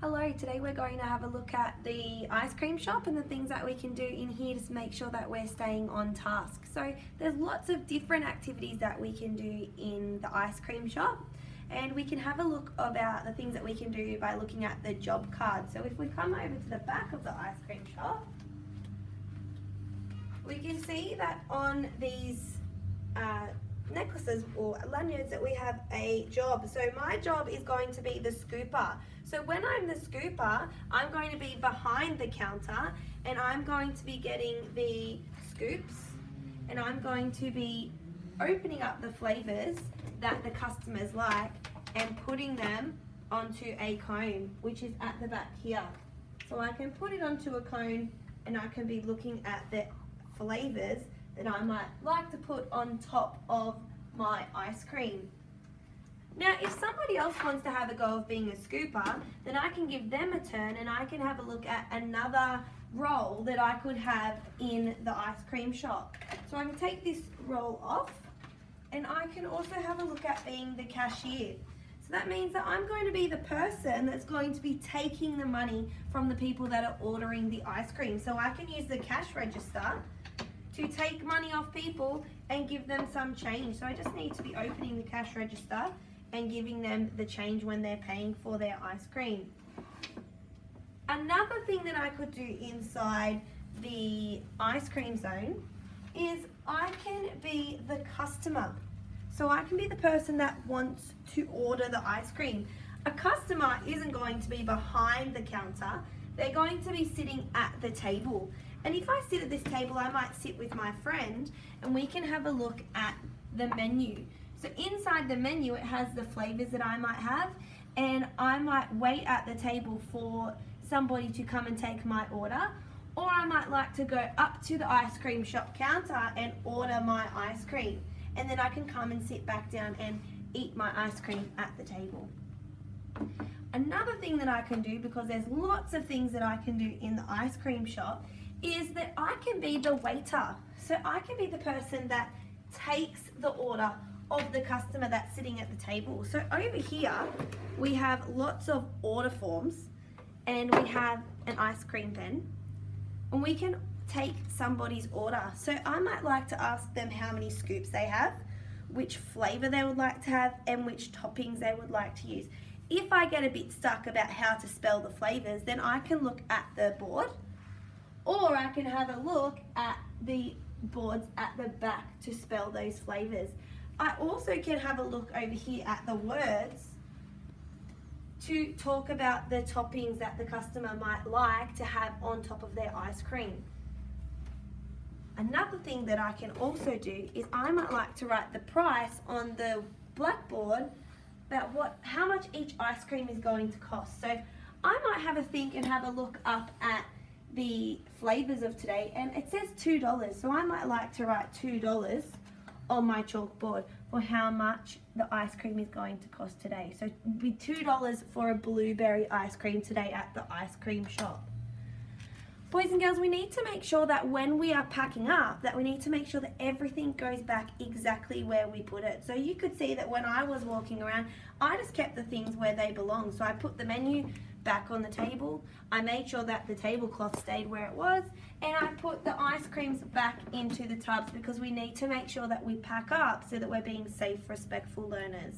Hello, today we're going to have a look at the ice cream shop and the things that we can do in here to make sure that we're staying on task. So there's lots of different activities that we can do in the ice cream shop, and we can have a look about the things that we can do by looking at the job card. So if we come over to the back of the ice cream shop, we can see that on these necklaces or lanyards that we have a job. So my job is going to be the scooper. So when I'm the scooper, I'm going to be behind the counter and I'm going to be getting the scoops and I'm going to be opening up the flavors that the customers like and putting them onto a cone, which is at the back here. So I can put it onto a cone and I can be looking at the flavors that I might like to put on top of my ice cream. Now, if somebody else wants to have a go of being a scooper, then I can give them a turn and I can have a look at another role that I could have in the ice cream shop. So I can take this role off and I can also have a look at being the cashier. So that means that I'm going to be the person that's going to be taking the money from the people that are ordering the ice cream. So I can use the cash register to take money off people and give them some change. So I just need to be opening the cash register and giving them the change when they're paying for their ice cream. Another thing that I could do inside the ice cream zone is I can be the customer. So I can be the person that wants to order the ice cream. A customer isn't going to be behind the counter, they're going to be sitting at the table. And if I sit at this table, I might sit with my friend and we can have a look at the menu. So inside the menu, it has the flavors that I might have, and I might wait at the table for somebody to come and take my order, or I might like to go up to the ice cream shop counter and order my ice cream. And then I can come and sit back down and eat my ice cream at the table. Another thing that I can do, because there's lots of things that I can do in the ice cream shop, is that I can be the waiter. So I can be the person that takes the order of the customer that's sitting at the table. So over here, we have lots of order forms and we have an ice cream pen and we can take somebody's order. So I might like to ask them how many scoops they have, which flavor they would like to have, and which toppings they would like to use. If I get a bit stuck about how to spell the flavors, then I can look at the board, or I can have a look at the boards at the back to spell those flavors. I also can have a look over here at the words to talk about the toppings that the customer might like to have on top of their ice cream. Another thing that I can also do is I might like to write the price on the blackboard about how much each ice cream is going to cost. So I might have a think and have a look up at the flavors of today, and it says $2, so I might like to write $2 on my chalkboard for how much the ice cream is going to cost today. So it would be $2 for a blueberry ice cream today at the ice cream shop. Boys and girls, we need to make sure that when we are packing up, that we need to make sure that everything goes back exactly where we put it. So you could see that when I was walking around, I just kept the things where they belong. So I put the menu back on the table, I made sure that the tablecloth stayed where it was, and I put the ice creams back into the tubs, because we need to make sure that we pack up so that we're being safe, respectful learners.